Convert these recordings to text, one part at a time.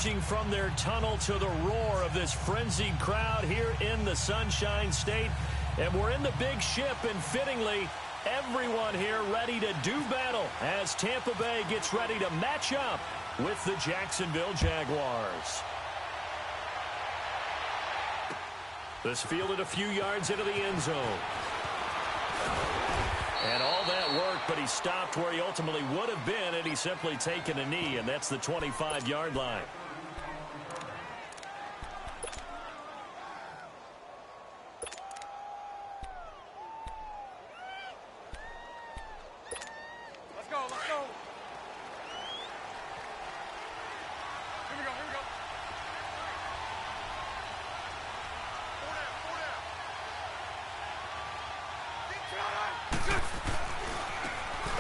emerging from their tunnel to the roar of this frenzied crowd here in the Sunshine State. And we're in the big ship, and fittingly, everyone here ready to do battle as Tampa Bay gets ready to match up with the Jacksonville Jaguars. This fielded a few yards into the end zone. And all that work, but he stopped where he ultimately would have been had he simply taken a knee, and that's the 25-yard line. Let's go, let's go. Here we go, here we go.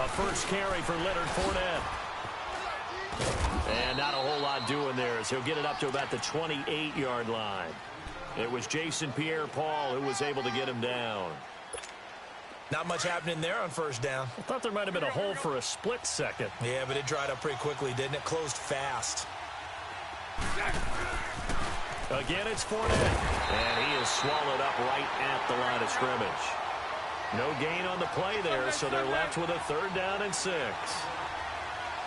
A first carry for Leonard Fournette. And not a whole lot doing there as he'll get it up to about the 28-yard line. It was Jason Pierre-Paul who was able to get him down. Not much happening there on first down. I thought there might have been a hole for a split second. Yeah, but it dried up pretty quickly, didn't it? Closed fast. Again, it's Fournette. And he is swallowed up right at the line of scrimmage. No gain on the play there, so they're left with a 3rd down and 6.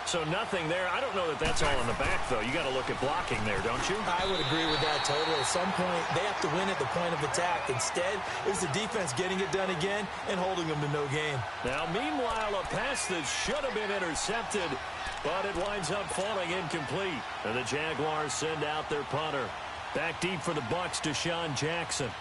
So nothing there. I don't know that that's all in the back, though. You got to look at blocking there, don't you? I would agree with that totally. At some point, they have to win at the point of attack. Instead, it was the defense getting it done again and holding them to no gain. Now, meanwhile, a pass that should have been intercepted, but it winds up falling incomplete. And the Jaguars send out their punter. Back deep for the Bucs, Deshaun Jackson.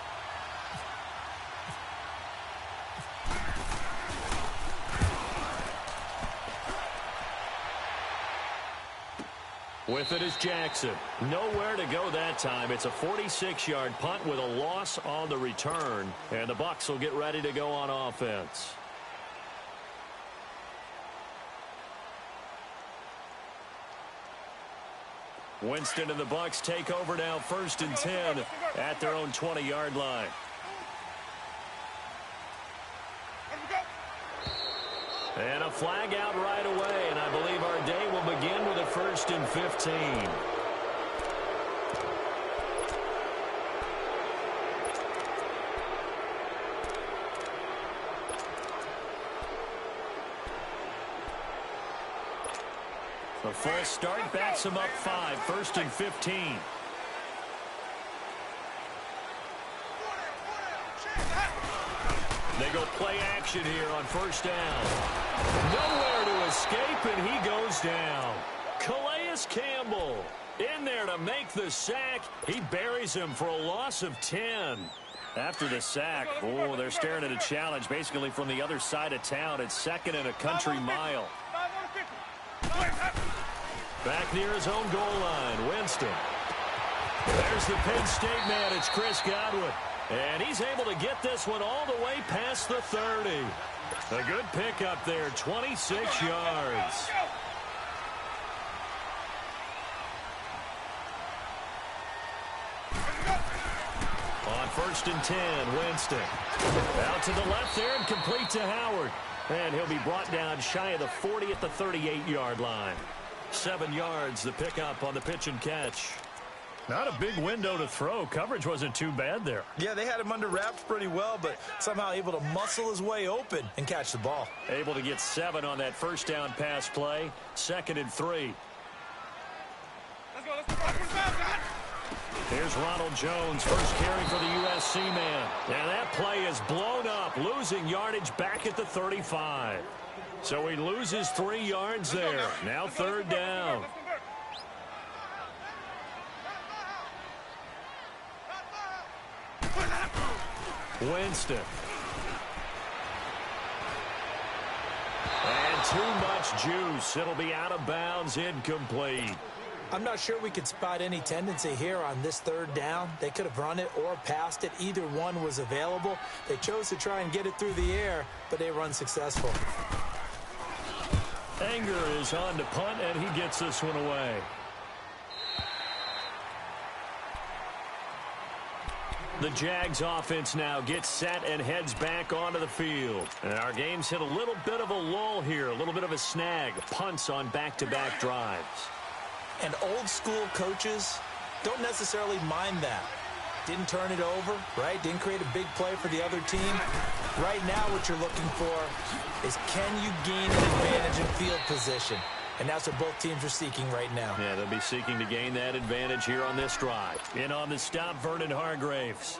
With it is Jackson. Nowhere to go that time. It's a 46-yard punt with a loss on the return. And the Bucs will get ready to go on offense. Winston and the Bucs take over now, 1st and 10 at their own 20-yard line. And a flag out right away, and I believe our day will begin with a 1st and 15. The false start backs him up 5, 1st and 15. They go play action here on 1st down. Nowhere to escape, and he goes down. Calais Campbell in there to make the sack. He buries him for a loss of 10. After the sack, oh, they're staring at a challenge basically from the other side of town. It's 2nd and a country mile. Back near his own goal line, Winston. There's the Penn State man. It's Chris Godwin. And he's able to get this one all the way past the 30. A good pickup there, 26 yards. On 1st and 10, Winston. Out to the left there and complete to Howard. And he'll be brought down shy of the 40 at the 38-yard line. 7 yards, the pickup on the pitch and catch. Not a big window to throw. Coverage wasn't too bad there. Yeah, they had him under wraps pretty well, but somehow able to muscle his way open and catch the ball. Able to get 7 on that 1st down pass play. 2nd and 3. Let's go, let's go. Here's Ronald Jones, first carry for the USC man. And that play is blown up, losing yardage back at the 35. So he loses 3 yards there. Now 3rd down. Winston. And too much juice. It'll be out of bounds, incomplete. I'm not sure we could spot any tendency here on this 3rd down. They could have run it or passed it. Either one was available. They chose to try and get it through the air, but they were unsuccessful. Anger is on to punt, and he gets this one away. The Jags offense now gets set and heads back onto the field. And our game's hit a little bit of a lull here, a little bit of a snag. Punts on back-to-back drives. And old school coaches don't necessarily mind that. Didn't turn it over, right? Didn't create a big play for the other team. Right now what you're looking for is, can you gain an advantage in field position? And that's what both teams are seeking right now. Yeah, they'll be seeking to gain that advantage here on this drive. In on the stop, Vernon Hargraves.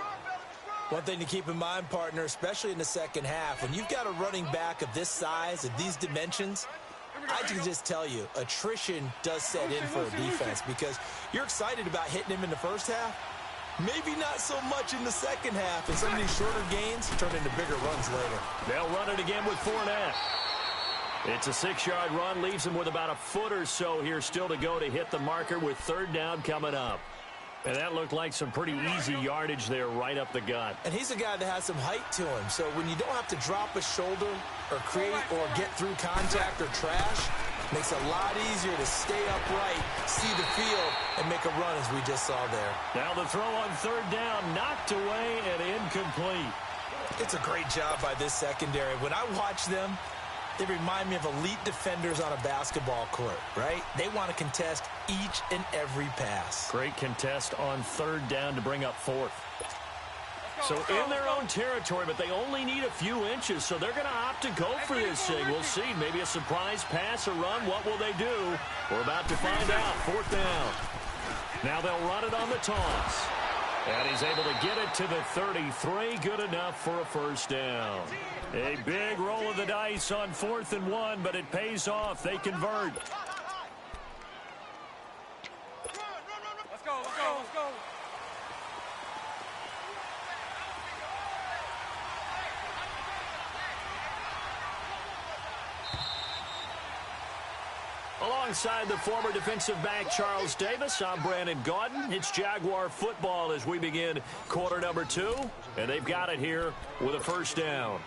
One thing to keep in mind, partner, especially in the second half, when you've got a running back of this size, of these dimensions, I can just tell you, attrition does set in for a defense because you're excited about hitting him in the first half. Maybe not so much in the second half, and some of these shorter gains turn into bigger runs later. They'll run it again with Fournette. It's a 6-yard run, leaves him with about a foot or so here still to go to hit the marker with third down coming up. And that looked like some pretty easy yardage there right up the gut. And he's a guy that has some height to him, so when you don't have to drop a shoulder or create or get through contact or trash, makes it a lot easier to stay upright, see the field, and make a run as we just saw there. Now the throw on third down, knocked away and incomplete. It's a great job by this secondary. When I watch them, they remind me of elite defenders on a basketball court, right? They want to contest each and every pass. Great contest on third down to bring up fourth. So in their own territory, but they only need a few inches, so they're going to opt to go for this thing. We'll see. Maybe a surprise pass or run. What will they do? We're about to find out. Fourth down. Now they'll run it on the toss. And he's able to get it to the 33. Good enough for a first down. A big roll of the dice on 4th and 1, but it pays off. They convert. Let's go, let's go, let's go. Alongside the former defensive back Charles Davis, I'm Brandon Gaudin. It's Jaguar football as we begin quarter number 2, and they've got it here with a first down.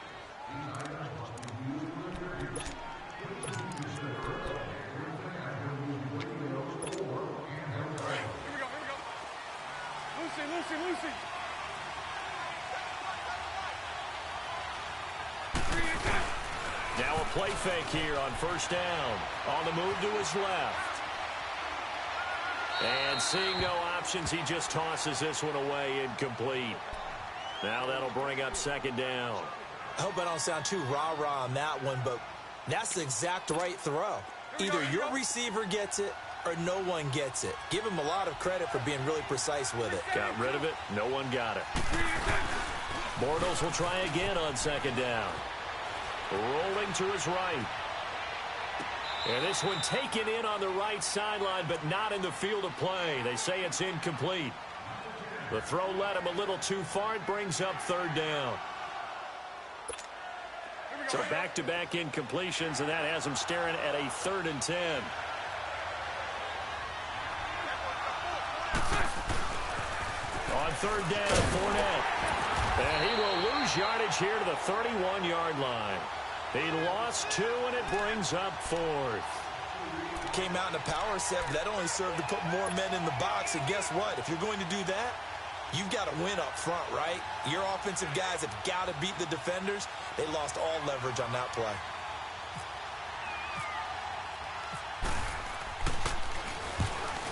Lucy. Now a play fake here on first down. On the move to his left. And seeing no options, he just tosses this one away, incomplete. Now that'll bring up second down. I hope I don't sound too rah-rah on that one, but that's the exact right throw. Either your receiver gets it or no one gets it. Give him a lot of credit for being really precise with it. Got rid of it. No one got it. Bortles will try again on second down. Rolling to his right. And this one taken in on the right sideline, but not in the field of play. They say it's incomplete. The throw led him a little too far. It brings up third down. So back-to-back incompletions, and that has him staring at a 3rd and 10. On third down, Fournette. And he will lose yardage here to the 31-yard line. He lost 2, and it brings up 4th. Came out in a power set, but that only served to put more men in the box. And guess what? If you're going to do that, you've got to win up front, right? Your offensive guys have got to beat the defenders. They lost all leverage on that play.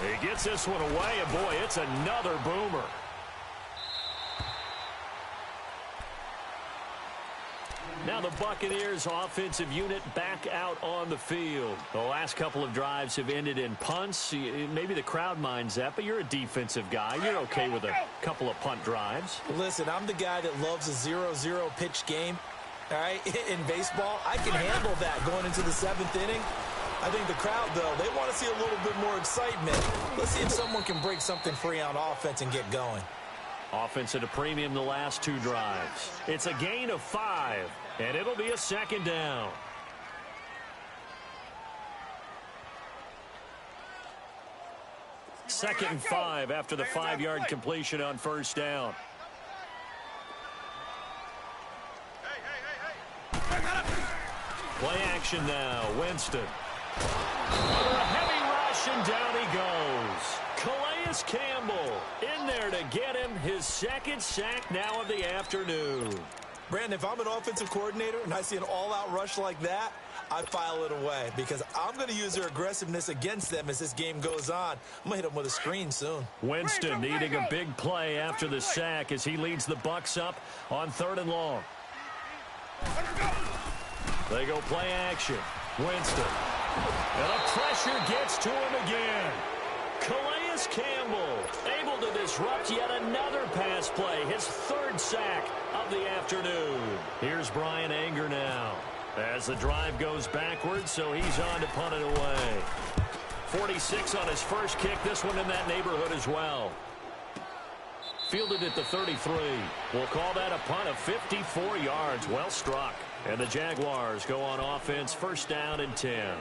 He gets this one away, and boy, it's another boomer. Now the Buccaneers offensive unit back out on the field. The last couple of drives have ended in punts. Maybe the crowd minds that, but you're a defensive guy. You're okay with a couple of punt drives. Listen, I'm the guy that loves a 0-0 pitch game. All right, in baseball, I can handle that going into the 7th inning. I think the crowd, though, they want to see a little bit more excitement. Let's see if someone can break something free on offense and get going. Offense at a premium the last 2 drives. It's a gain of 5, and it'll be a second down. Second and 5 after the 5-yard completion on first down. Play action now. Winston. A heavy rush, and down he goes. Calais Campbell in there to get him his 2nd sack now of the afternoon. Brandon, if I'm an offensive coordinator and I see an all-out rush like that, I file it away because I'm going to use their aggressiveness against them as this game goes on. I'm going to hit them with a screen soon. Winston needing a big play after the sack as he leads the Bucs up on 3rd and long. They go play action. Winston. And the pressure gets to him again. Calais Campbell able to disrupt yet another pass play. His 3rd sack of the afternoon. Here's Brian Anger now as the drive goes backwards, so he's on to punt it away. 46 on his first kick. This one in that neighborhood as well. Fielded at the 33. We'll call that a punt of 54 yards. Well struck. And the Jaguars go on offense, 1st down and 10.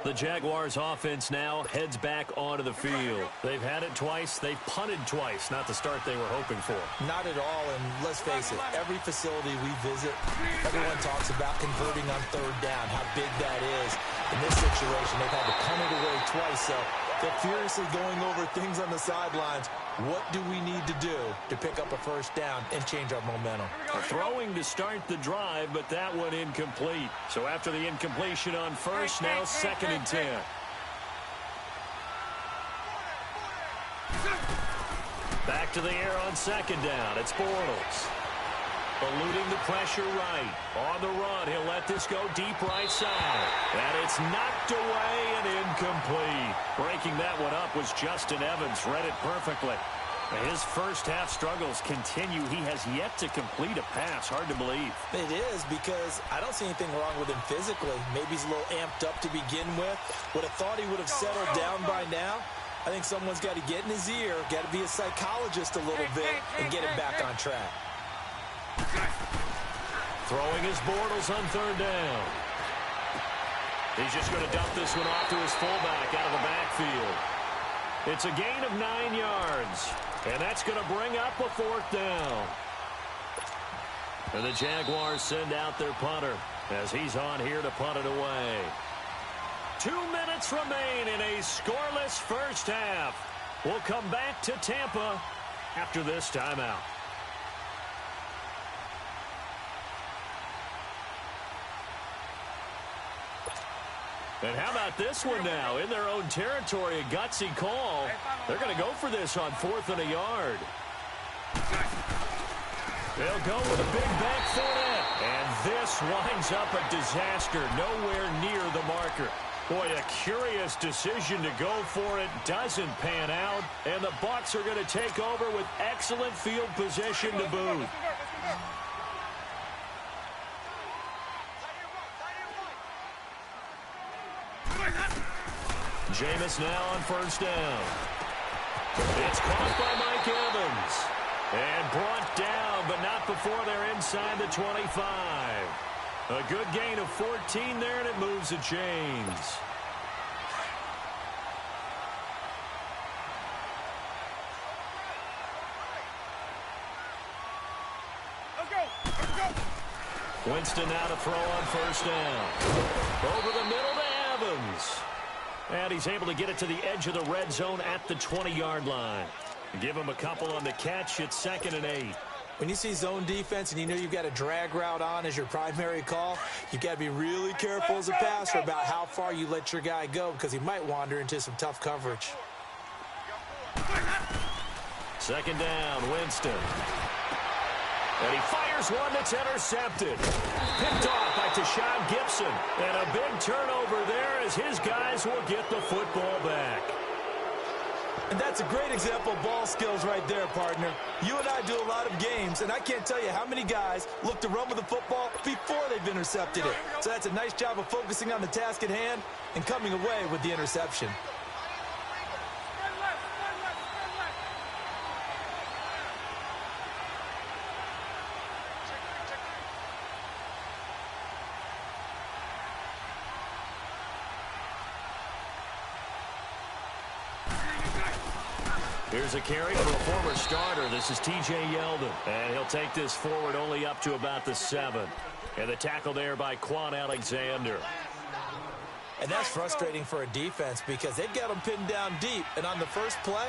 The Jaguars offense now heads back onto the field. They've had it twice. They've punted twice. Not the start they were hoping for. Not at all, and let's face it, every facility we visit, everyone talks about converting on 3rd down, how big that is. In this situation, they've had to punt it away twice, so they're furiously going over things on the sidelines. What do we need to do to pick up a 1st down and change our momentum? Throwing to start the drive, but that one incomplete. So after the incompletion on 1st, now 2nd and 10. Back to the air on 2nd down. It's Bortles. Eluding the pressure right. On the run, he'll let this go deep right side. And it's knocked away and incomplete. Breaking that one up was Justin Evans. Read it perfectly. His first half struggles continue. He has yet to complete a pass. Hard to believe. It is, because I don't see anything wrong with him physically. Maybe he's a little amped up to begin with. Would have thought he would have settled down by now. I think someone's got to get in his ear, got to be a psychologist a little bit, and get him back on track. Throwing his Bortles on 3rd down. He's just going to dump this one off to his fullback out of the backfield. It's a gain of 9 yards. And that's going to bring up a 4th down. And the Jaguars send out their punter as he's on here to punt it away. 2 minutes remain in a scoreless first half. We'll come back to Tampa after this timeout. And how about this one now? In their own territory, a gutsy call. They're going to go for this on 4th and a yard. They'll go with a big back foot in. And this winds up a disaster. Nowhere near the marker. Boy, a curious decision to go for it. Doesn't pan out. And the Bucs are going to take over with excellent field position to boot. Jameis now on 1st down. It's caught by Mike Evans. And brought down, but not before they're inside the 25. A good gain of 14 there, and it moves the chains. Let's go. Winston now to throw on 1st down. Over the middle to Evans. And he's able to get it to the edge of the red zone at the 20-yard line. Give him a couple on the catch. It's 2nd and 8. When you see zone defense and you know you've got a drag route on as your primary call, you've got to be really careful as a passer about how far you let your guy go, because he might wander into some tough coverage. 2nd down, Winston. And he fires one that's intercepted. Picked off by Tashawn Gibson. And a big turnover there as his guys will get the football back. And that's a great example of ball skills right there, partner. You and I do a lot of games, and I can't tell you how many guys look to run with the football before they've intercepted it. So that's a nice job of focusing on the task at hand and coming away with the interception. Here's a carry for a former starter. This is T.J. Yeldon. And he'll take this forward only up to about the 7. And the tackle there by Quan Alexander. And that's frustrating for a defense because they've got them pinned down deep. And on the first play,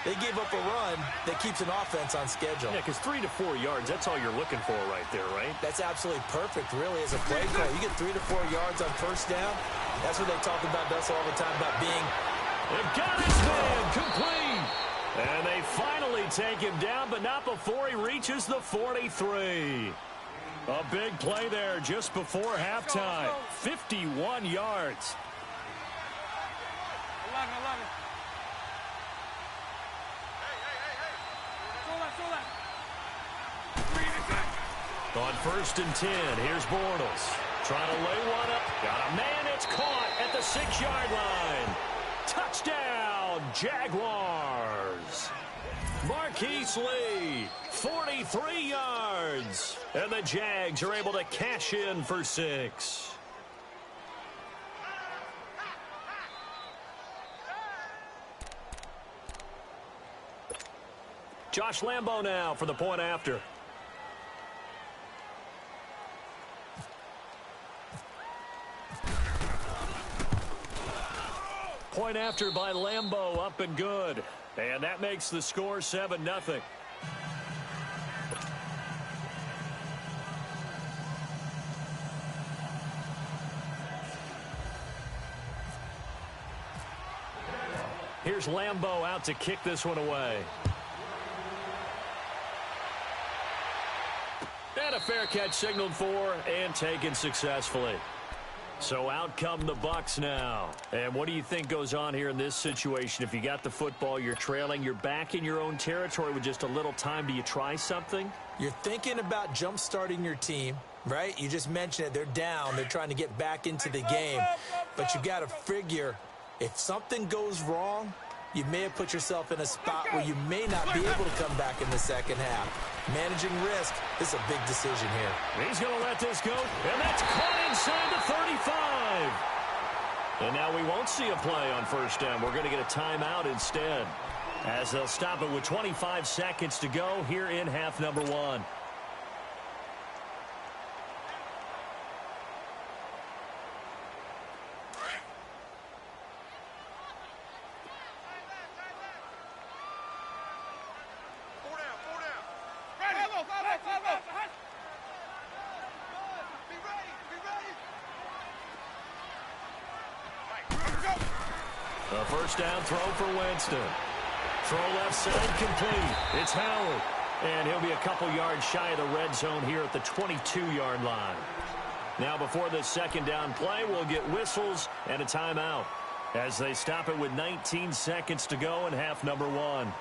They gave up a run that keeps an offense on schedule. Yeah, because 3 to 4 yards, that's all you're looking for right there, right? That's absolutely perfect, really, as a play call. You get 3 to 4 yards on first down. That's what they talk about, Dustin, all the time, about being... They've got his man complete. And they finally take him down, but not before he reaches the 43. A big play there just before halftime. 51 yards. 11. On 1st and 10, here's Bortles. Trying to lay one up. Got a man. It's caught at the 6-yard line. Touchdown, Jaguars. Marquise Lee, 43 yards. And the Jags are able to cash in for 6. Josh Lambo now for the point after. Point after by Lambo, up and good. And that makes the score 7-0. Here's Lambo out to kick this one away. And a fair catch signaled for and taken successfully. So out come the Bucs now. And what do you think goes on here in this situation? If you got the football, you're trailing, you're back in your own territory with just a little time. Do you try something? You're thinking about jump-starting your team, right? You just mentioned it. They're down. They're trying to get back into the game. But you got to figure if something goes wrong, you may have put yourself in a spot where you may not be able to come back in the second half. Managing risk is a big decision here. He's going to let this go, and that's caught inside the 35. And now we won't see a play on first down. We're going to get a timeout instead, as they'll stop it with 25 seconds to go here in half number 1. A first down throw for Winston. Throw left side complete. It's Howard. And he'll be a couple yards shy of the red zone here at the 22-yard line. Now before this second down play, we'll get whistles and a timeout as they stop it with 19 seconds to go in half number 1.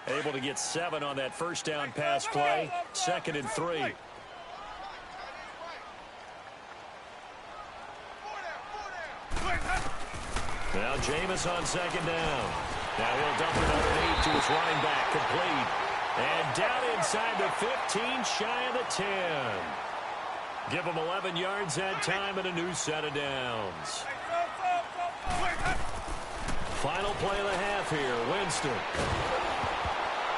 Able to get 7 on that first down pass play. 2nd and 3. Now Jameis on second down. Now he'll dump it underneath to his running back, complete. And down inside the 15, shy of the 10. Give him 11 yards that time and a new set of downs. Final play of the half here, Winston.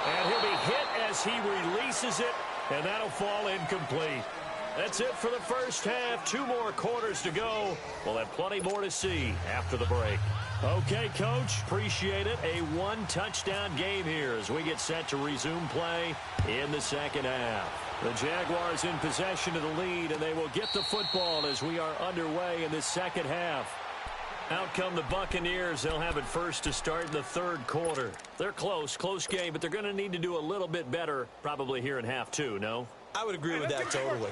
And he'll be hit as he releases it, and that'll fall incomplete. That's it for the first half. 2 more quarters to go. We'll have plenty more to see after the break. Okay, Coach, appreciate it. A 1-touchdown game here as we get set to resume play in the second half. The Jaguars in possession of the lead, and they will get the football as we are underway in this second half. Out come the Buccaneers. They'll have it first to start in the third quarter. They're close game, but they're going to need to do a little bit better probably here in half 2, no? I would agree with that totally.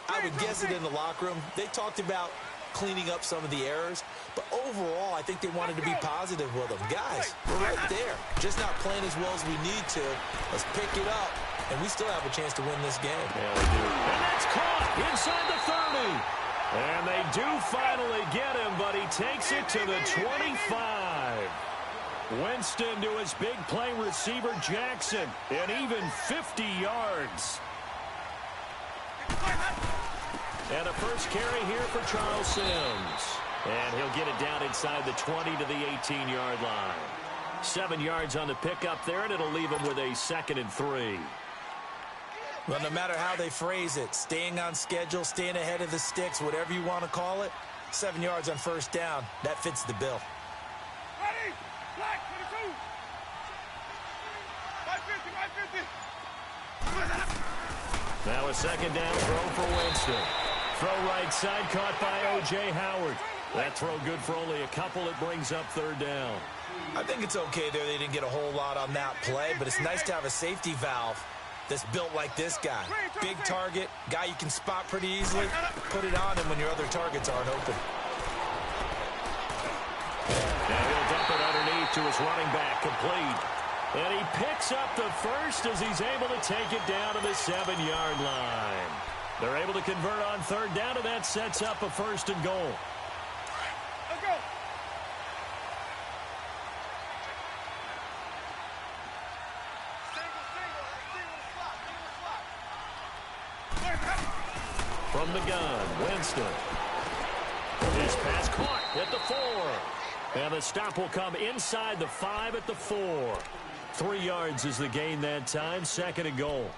I would guess it in the locker room. They talked about cleaning up some of the errors, but overall, I think they wanted to be positive with them. Guys, we're right there. Just not playing as well as we need to. Let's pick it up, and we still have a chance to win this game. Yeah, we do. And that's caught inside the 30. And they do finally get him, but he takes it to the 25. Winston to his big play receiver, Jackson, and even 50 yards. And a first carry here for Charles Sims. And he'll get it down inside the 20 to the 18-yard line. 7 yards on the pickup there, and it'll leave him with a 2nd and 3. Well, no matter how they phrase it, staying on schedule, staying ahead of the sticks, whatever you want to call it, 7 yards on first down, that fits the bill. Ready? Black, 22. 550. Now a second down throw for Winston. Throw right side, caught by O.J. Howard. That throw good for only a couple. It brings up third down. I think it's okay there. They didn't get a whole lot on that play, but it's nice to have a safety valve that's built like this guy. Big target, guy you can spot pretty easily. Put it on him when your other targets aren't open. Now he'll dump it underneath to his running back, complete. And he picks up the first as he's able to take it down to the 7-yard line. They're able to convert on third down, and that sets up a first and goal. Let's go. From the gun, Winston. His pass caught at the 4. And the stop will come inside the 5 at the 4. 3 yards is the gain that time, second and goal.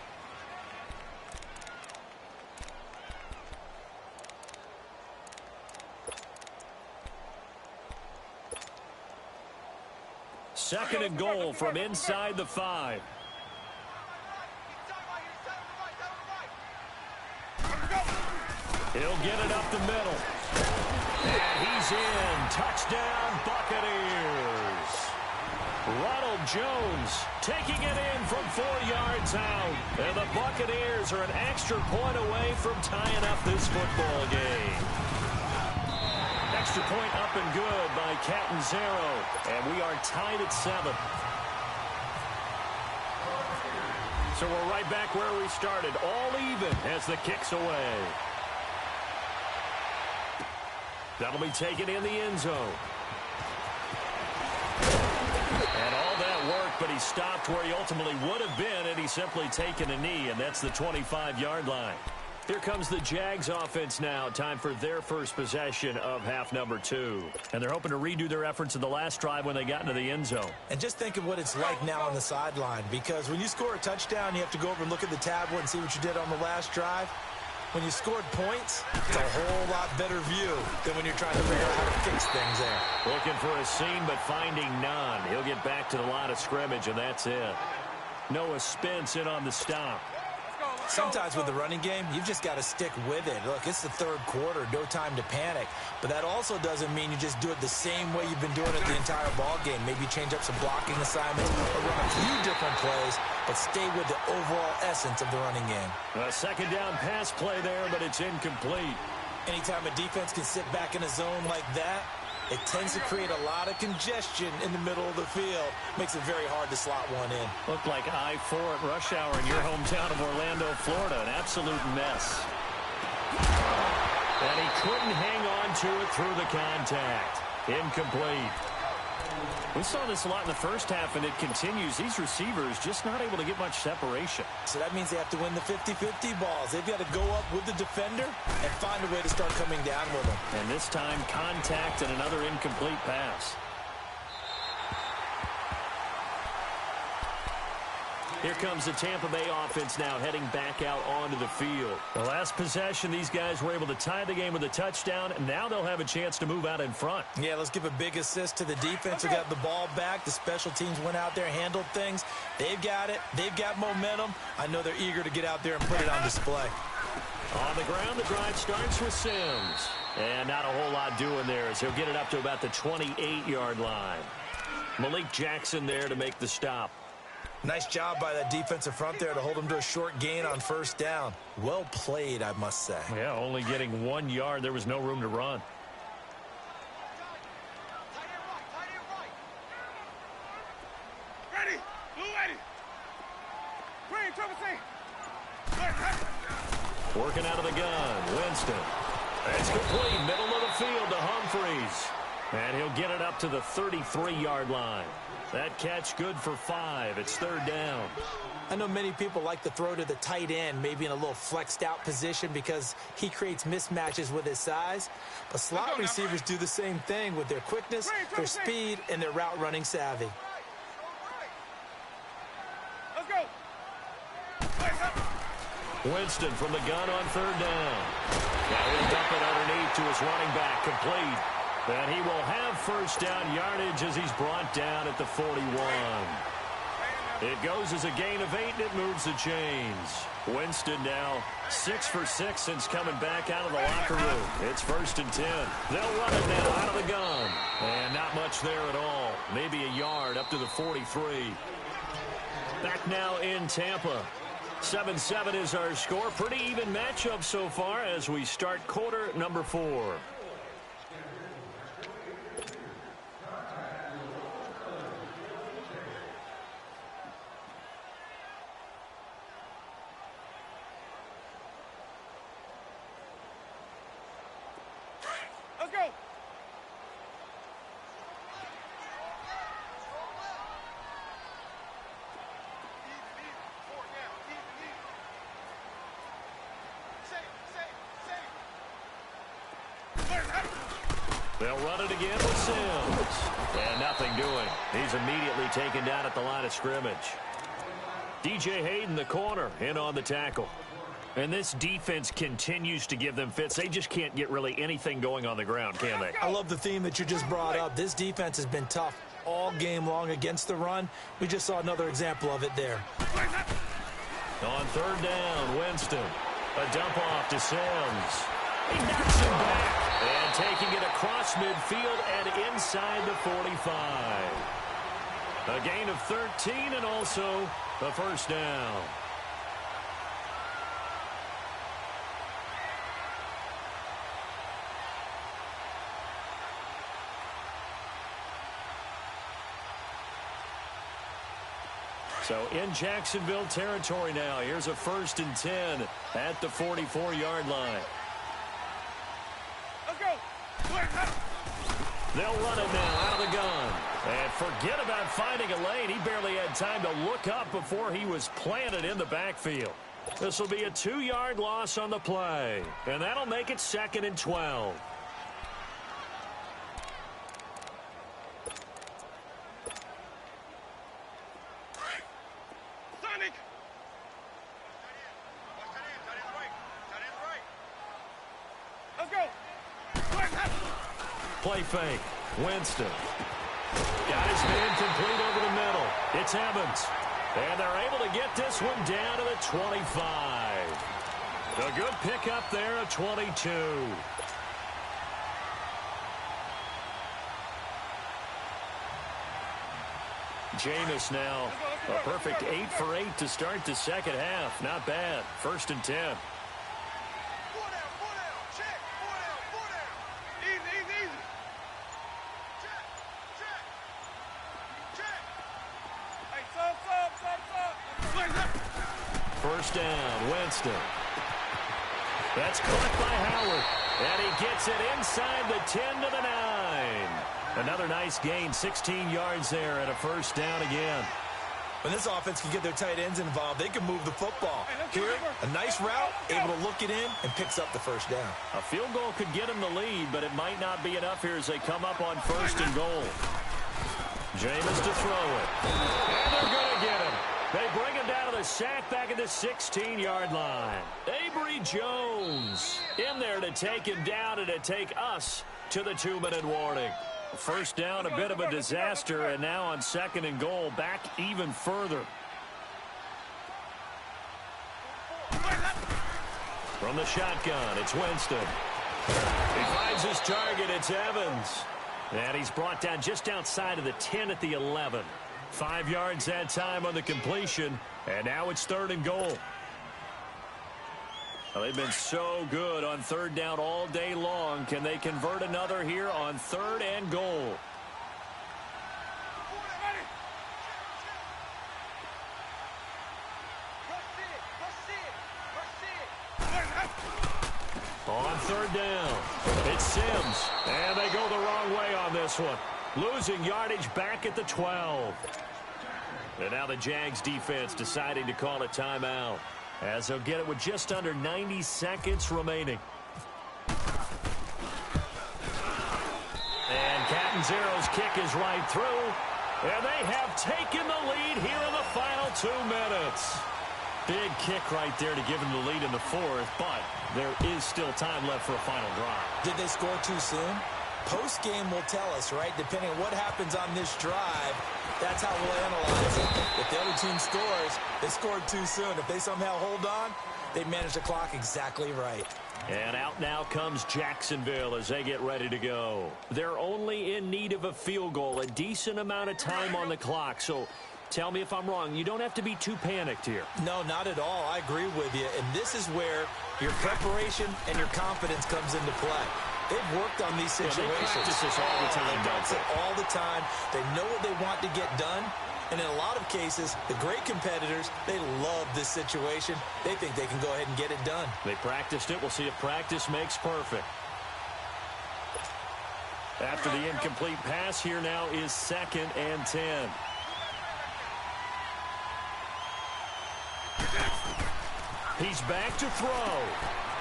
Second and goal from inside the 5. He'll get it up the middle. And he's in. Touchdown, Buccaneers. Ronald Jones taking it in from 4 yards out. And the Buccaneers are an extra point away from tying up this football game. Extra point up and good by Catanzaro. And we are tied at 7. So we're right back where we started. All even as the kick's away. That'll be taken in the end zone. And all that work, but he stopped where he ultimately would have been, and he's simply taken a knee, and that's the 25-yard line. Here comes the Jags offense now. Time for their first possession of half number 2. And they're hoping to redo their efforts in the last drive when they got into the end zone. And just think of what it's like now on the sideline, because when you score a touchdown, you have to go over and look at the tablet and see what you did on the last drive. When you scored points, it's a whole lot better view than when you're trying to figure out how to fix things there. Looking for a seam, but finding none. He'll get back to the line of scrimmage, and that's it. Noah Spence in on the stop. Sometimes with the running game, you've just got to stick with it. Look, it's the third quarter, no time to panic. But that also doesn't mean you just do it the same way you've been doing it the entire ball game. Maybe change up some blocking assignments or run a few different plays, but stay with the overall essence of the running game. A second down pass play there, but it's incomplete. Anytime a defense can sit back in a zone like that, it tends to create a lot of congestion in the middle of the field. Makes it very hard to slot one in. Looked like I-4 at rush hour in your hometown of Orlando, Florida. An absolute mess. And he couldn't hang on to it through the contact. Incomplete. We saw this a lot in the first half, and it continues. These receivers just not able to get much separation. So that means they have to win the 50-50 balls. They've got to go up with the defender and find a way to start coming down with them. And this time, contact and another incomplete pass. Here comes the Tampa Bay offense now heading back out onto the field. The last possession, these guys were able to tie the game with a touchdown, and now they'll have a chance to move out in front. Yeah, let's give a big assist to the defense who got the ball back. The special teams went out there, handled things. They've got it. They've got momentum. I know they're eager to get out there and put it on display. On the ground, the drive starts with Sims. And not a whole lot doing there as he'll get it up to about the 28-yard line. Malik Jackson there to make the stop. Nice job by that defensive front there to hold him to a short gain on first down. Well played, I must say. Yeah, only getting 1 yard. There was no room to run. Ready. Blue ready. Green, triple C. Working out of the gun. Winston. It's complete. Middle of the field to Humphreys. And he'll get it up to the 33-yard line. That catch good for 5. It's third down. I know many people like to throw to the tight end, maybe in a little flexed out position because he creates mismatches with his size. But slot receivers do the same thing with their quickness, their speed, and their route running savvy. Let's go. Winston from the gun on third down. Now he'll dump it underneath to his running back, complete. And he will have first down yardage as he's brought down at the 41. It goes as a gain of 8, and it moves the chains. Winston now 6 for 6 since coming back out of the locker room. It's 1st and 10. They'll run it now out of the gun. And not much there at all. Maybe a yard up to the 43. Back now in Tampa. 7-7 is our score. Pretty even matchup so far as we start quarter number 4. Let's go. They'll run it again with Sims. And nothing doing. He's immediately taken down at the line of scrimmage. DJ Hayden, the corner, in on the tackle. And this defense continues to give them fits. They just can't get really anything going on the ground, can they? I love the theme that you just brought up. This defense has been tough all game long against the run. We just saw another example of it there. On third down, Winston. A dump off to Sims. He knocks him back. And taking it across midfield and inside the 45. A gain of 13 and also a first down. So in Jacksonville territory now. Here's a 1st and 10 at the 44-yard line. Let's go. They'll run it now out of the gun. And forget about finding a lane. He barely had time to look up before he was planted in the backfield. This will be a 2-yard loss on the play. And that'll make it 2nd and 12. Sonic. Let's go. Play fake. Winston. Got his man complete over the middle. It's Evans. And they're able to get this one down to the 25. A good pickup there at 22. Jameis now a perfect 8 for 8 to start the second half. Not bad. 1st and 10. First down, Winston. That's caught by Howard. And he gets it inside the 10 to the 9. Another nice gain, 16 yards there and a first down again. When this offense can get their tight ends involved, they can move the football. Here, a nice route, able to look it in, and picks up the first down. A field goal could get them the lead, but it might not be enough here as they come up on 1st and goal. Jameis to throw it. And they're going to get him. They bring him down to the sack back at the 16-yard line. Avery Jones in there to take him down and to take us to the 2-minute warning. First down, a bit of a disaster, and now on 2nd and goal, back even further. From the shotgun, it's Winston. He finds his target, it's Evans. And he's brought down just outside of the 10 at the 11. 5 yards that time on the completion, and now it's 3rd and goal. Well, they've been so good on 3rd down all day long. Can they convert another here on 3rd and goal? On 3rd down, it's Sims, and they go the wrong way on this one. Losing yardage back at the 12. And now the Jags defense deciding to call a timeout, as they'll get it with just under 90 seconds remaining. And Catanzaro's kick is right through. And they have taken the lead here in the final 2 minutes. Big kick right there to give him the lead in the fourth, but there is still time left for a final drive. Did they score too soon? Post-game will tell us, right? Depending on what happens on this drive, that's how we'll analyze it. If the other team scores, they scored too soon. If they somehow hold on, they manage the clock exactly right. And out now comes Jacksonville as they get ready to go. They're only in need of a field goal, a decent amount of time on the clock. So tell me if I'm wrong. You don't have to be too panicked here. No, not at all. I agree with you. And this is where your preparation and your confidence comes into play. They've worked on these situations. They practice this all the time, don't they? All the time. They know what they want to get done. And in a lot of cases, the great competitors, they love this situation. They think they can go ahead and get it done. They practiced it. We'll see if practice makes perfect. After the incomplete pass, here now is 2nd and 10. He's back to throw.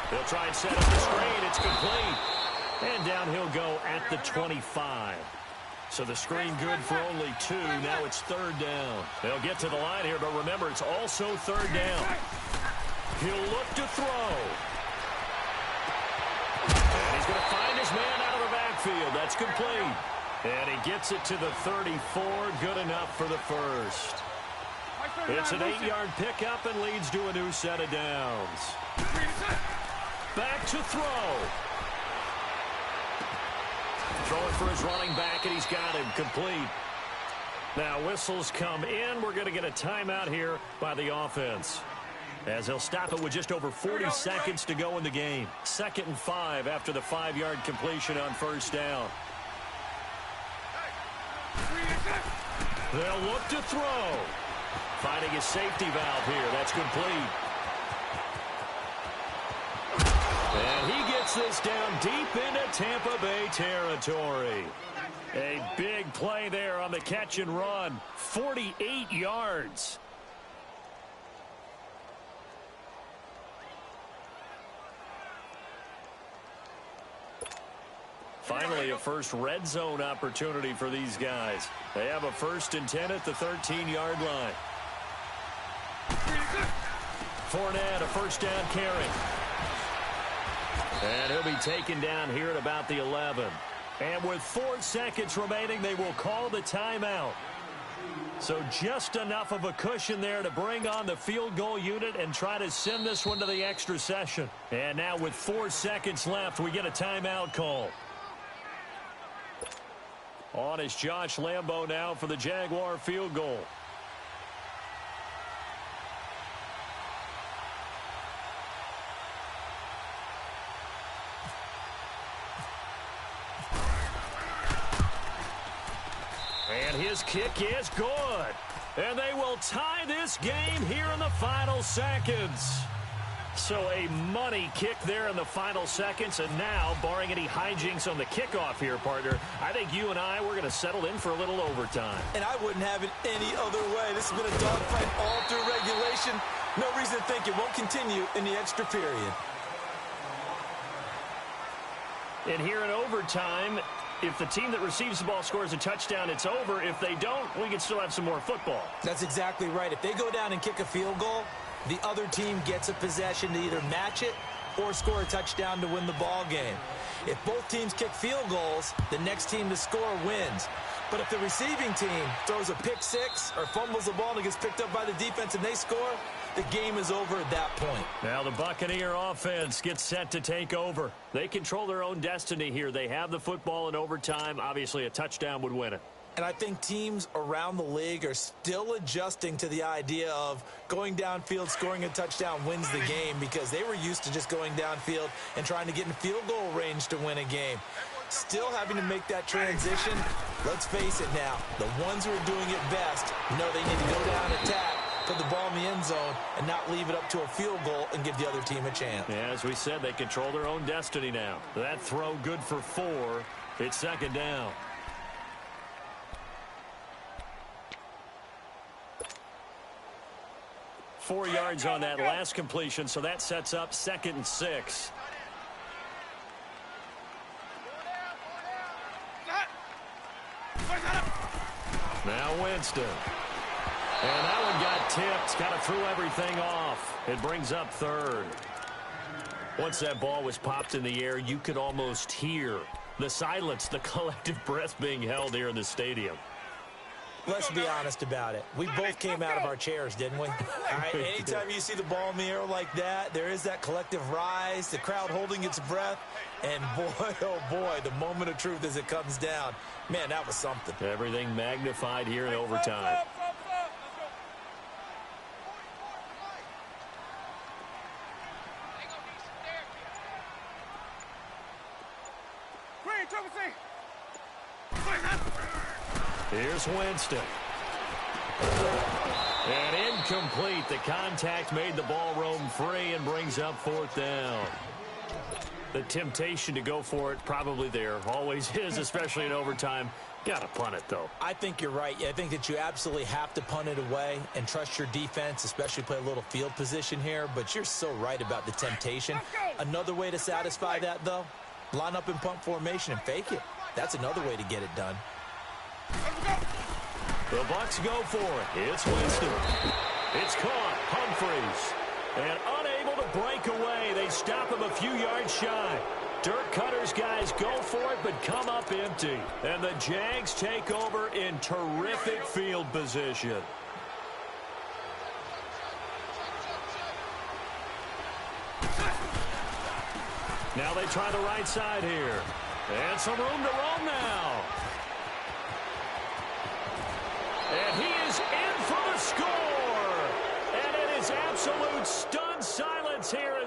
He'll try and set up the screen. It's complete. And down he'll go at the 25. So the screen good for only 2. Now it's 3rd down. They'll get to the line here, but remember, it's also 3rd down. He'll look to throw. And he's going to find his man out of the backfield. That's complete. And he gets it to the 34. Good enough for the first. It's an 8-yard pickup and leads to a new set of downs. Back to throw. Throwing for his running back, and he's got him complete. Now whistles come in. We're going to get a timeout here by the offense, as they'll stop it with just over 40 seconds to go in the game. 2nd and 5 after the 5-yard completion on 1st down. They'll look to throw. Finding his safety valve here. That's complete. And he gets this down deep into Tampa Bay territory. A big play there on the catch and run. 48 yards. Finally, a first red zone opportunity for these guys. They have a 1st and 10 at the 13-yard line. Fournette, a 1st down carry. And he'll be taken down here at about the 11. And with 4 seconds remaining, they will call the timeout. So just enough of a cushion there to bring on the field goal unit and try to send this one to the extra session. And now with 4 seconds left, we get a timeout call. On is Josh Lambo now for the Jaguar field goal. And his kick is good. And they will tie this game here in the final seconds. So a money kick there in the final seconds. And now, barring any hijinks on the kickoff here, partner, I think you and I, we're going to settle in for a little overtime. And I wouldn't have it any other way. This has been a dogfight all through regulation. No reason to think it won't continue in the extra period. And here in overtime, if the team that receives the ball scores a touchdown, it's over. If they don't, we can still have some more football. That's exactly right. If they go down and kick a field goal, the other team gets a possession to either match it or score a touchdown to win the ball game. If both teams kick field goals, the next team to score wins. But if the receiving team throws a pick six or fumbles the ball and it gets picked up by the defense and they score, the game is over at that point. Now the Buccaneer offense gets set to take over. They control their own destiny here. They have the football in overtime. Obviously, a touchdown would win it. And I think teams around the league are still adjusting to the idea of going downfield, scoring a touchdown wins the game, because they were used to just going downfield and trying to get in field goal range to win a game. Still having to make that transition. Let's face it now, the ones who are doing it best know they need to go down, attack, put the ball in the end zone, and not leave it up to a field goal and give the other team a chance. Yeah, as we said, they control their own destiny now. That throw good for 4. It's second down. Four yards on that last completion, so that sets up 2nd and 6. Now Winston. And that one got tipped. Kind of threw everything off. It brings up third. Once that ball was popped in the air, you could almost hear the silence, the collective breath being held here in the stadium. Let's be honest about it. We both came out of our chairs, didn't we? All right, anytime you see the ball in the air like that, there is that collective rise, the crowd holding its breath, and boy, oh boy, the moment of truth as it comes down. Man, that was something. Everything magnified here in overtime. Here's Winston. And incomplete. The contact made the ball roam free and brings up fourth down. The temptation to go for it probably there. Always is, especially in overtime. Got to punt it, though. I think you're right. I think that you absolutely have to punt it away and trust your defense, especially play a little field position here. But you're so right about the temptation. Another way to satisfy that, though, line up in punt formation and fake it. That's another way to get it done. The Bucs go for it. It's Winston. It's caught. Humphreys. And unable to break away. They stop him a few yards shy. Dirk Cutter's guys go for it, but come up empty. And the Jags take over in terrific field position. Now they try the right side here. And some room to roam now. And he is in for the score. And it is absolute stun silence here.